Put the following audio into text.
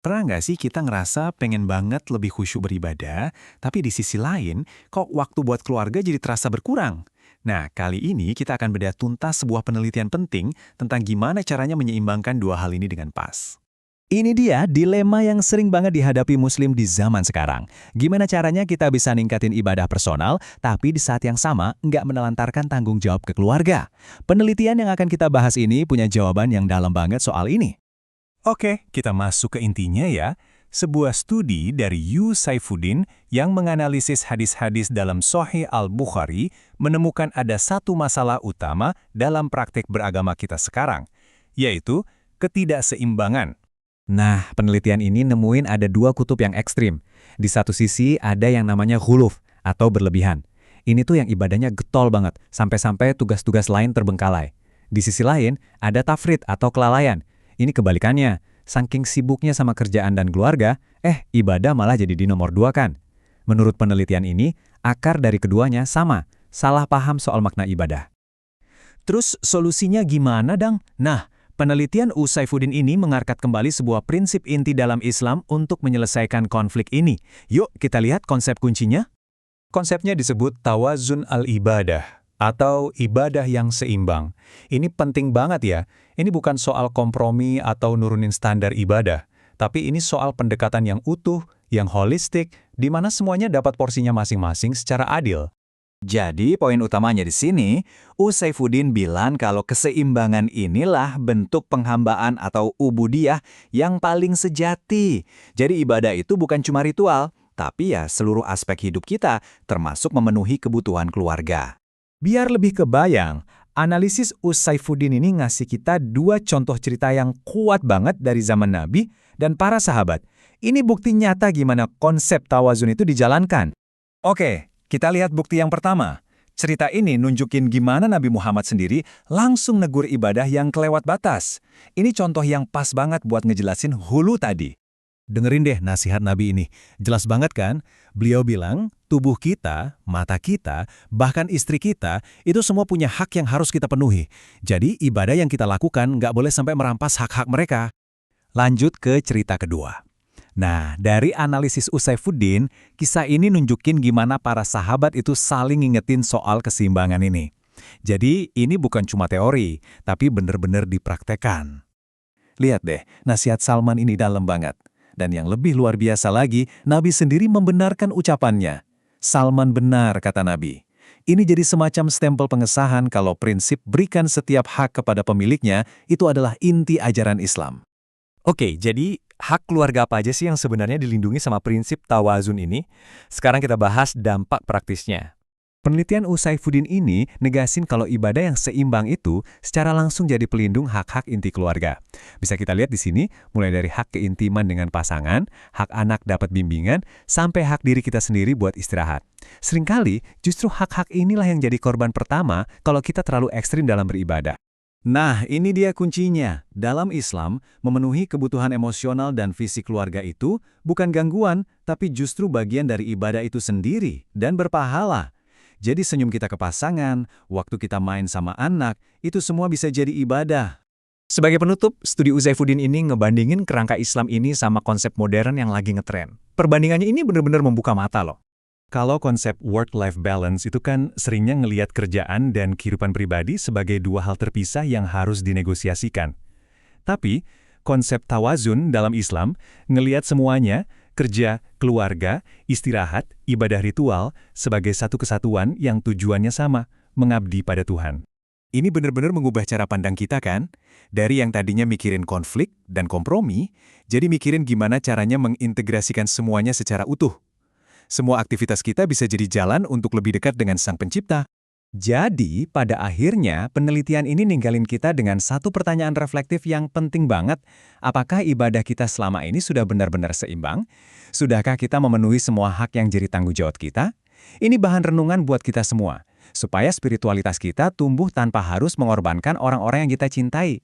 Pernah nggak sih kita ngerasa pengen banget lebih khusyuk beribadah, tapi di sisi lain, kok waktu buat keluarga jadi terasa berkurang? Nah, kali ini kita akan bedah tuntas sebuah penelitian penting tentang gimana caranya menyeimbangkan dua hal ini dengan pas. Ini dia dilema yang sering banget dihadapi muslim di zaman sekarang. Gimana caranya kita bisa ningkatin ibadah personal, tapi di saat yang sama nggak menelantarkan tanggung jawab ke keluarga? Penelitian yang akan kita bahas ini punya jawaban yang dalam banget soal ini. Oke, kita masuk ke intinya ya. Sebuah studi dari Yu Saifuddin yang menganalisis hadis-hadis dalam Sahih Al-Bukhari menemukan ada satu masalah utama dalam praktik beragama kita sekarang, yaitu ketidakseimbangan. Nah, penelitian ini nemuin ada dua kutub yang ekstrim. Di satu sisi ada yang namanya khuluf atau berlebihan. Ini tuh yang ibadahnya getol banget, sampai-sampai tugas-tugas lain terbengkalai. Di sisi lain, ada tafrid atau kelalaian. Ini kebalikannya, saking sibuknya sama kerjaan dan keluarga, ibadah malah jadi di nomor dua kan. Menurut penelitian ini, akar dari keduanya sama, salah paham soal makna ibadah. Terus solusinya gimana, Dang? Nah, penelitian U Saifuddin ini mengangkat kembali sebuah prinsip inti dalam Islam untuk menyelesaikan konflik ini. Yuk kita lihat konsep kuncinya. Konsepnya disebut tawazun al-ibadah, atau ibadah yang seimbang. Ini penting banget ya. Ini bukan soal kompromi atau nurunin standar ibadah, tapi ini soal pendekatan yang utuh, yang holistik, di mana semuanya dapat porsinya masing-masing secara adil. Jadi, poin utamanya di sini, U Saifuddin bilang kalau keseimbangan inilah bentuk penghambaan atau ubudiyah yang paling sejati. Jadi ibadah itu bukan cuma ritual, tapi ya seluruh aspek hidup kita, termasuk memenuhi kebutuhan keluarga. Biar lebih kebayang, analisis U Saifuddin ini ngasih kita dua contoh cerita yang kuat banget dari zaman Nabi dan para sahabat. Ini bukti nyata gimana konsep tawazun itu dijalankan. Oke, kita lihat bukti yang pertama. Cerita ini nunjukin gimana Nabi Muhammad sendiri langsung negur ibadah yang kelewat batas. Ini contoh yang pas banget buat ngejelasin hulu tadi. Dengerin deh nasihat Nabi ini. Jelas banget kan? Beliau bilang, tubuh kita, mata kita, bahkan istri kita, itu semua punya hak yang harus kita penuhi. Jadi ibadah yang kita lakukan nggak boleh sampai merampas hak-hak mereka. Lanjut ke cerita kedua. Nah, dari analisis U Saifuddin, kisah ini nunjukin gimana para sahabat itu saling ngingetin soal keseimbangan ini. Jadi ini bukan cuma teori, tapi bener-bener dipraktekan. Lihat deh, nasihat Salman ini dalam banget. Dan yang lebih luar biasa lagi, Nabi sendiri membenarkan ucapannya. Salman benar, kata Nabi. Ini jadi semacam stempel pengesahan kalau prinsip berikan setiap hak kepada pemiliknya itu adalah inti ajaran Islam. Oke, jadi hak keluarga apa aja sih yang sebenarnya dilindungi sama prinsip tawazun ini? Sekarang kita bahas dampak praktisnya. Penelitian U Saifuddin ini negasin kalau ibadah yang seimbang itu secara langsung jadi pelindung hak-hak inti keluarga. Bisa kita lihat di sini, mulai dari hak keintiman dengan pasangan, hak anak dapat bimbingan, sampai hak diri kita sendiri buat istirahat. Seringkali, justru hak-hak inilah yang jadi korban pertama kalau kita terlalu ekstrim dalam beribadah. Nah, ini dia kuncinya. Dalam Islam, memenuhi kebutuhan emosional dan fisik keluarga itu bukan gangguan, tapi justru bagian dari ibadah itu sendiri dan berpahala. Jadi senyum kita ke pasangan, waktu kita main sama anak, itu semua bisa jadi ibadah. Sebagai penutup, studi U Saifuddin ini ngebandingin kerangka Islam ini sama konsep modern yang lagi ngetren. Perbandingannya ini benar-benar membuka mata loh. Kalau konsep work-life balance itu kan seringnya ngelihat kerjaan dan kehidupan pribadi sebagai dua hal terpisah yang harus dinegosiasikan. Tapi, konsep tawazun dalam Islam ngelihat semuanya, kerja, keluarga, istirahat, ibadah ritual, sebagai satu kesatuan yang tujuannya sama, mengabdi pada Tuhan. Ini benar-benar mengubah cara pandang kita kan? Dari yang tadinya mikirin konflik dan kompromi, jadi mikirin gimana caranya mengintegrasikan semuanya secara utuh. Semua aktivitas kita bisa jadi jalan untuk lebih dekat dengan Sang Pencipta. Jadi, pada akhirnya, penelitian ini ninggalin kita dengan satu pertanyaan reflektif yang penting banget. Apakah ibadah kita selama ini sudah benar-benar seimbang? Sudahkah kita memenuhi semua hak yang jadi tanggung jawab kita? Ini bahan renungan buat kita semua, supaya spiritualitas kita tumbuh tanpa harus mengorbankan orang-orang yang kita cintai.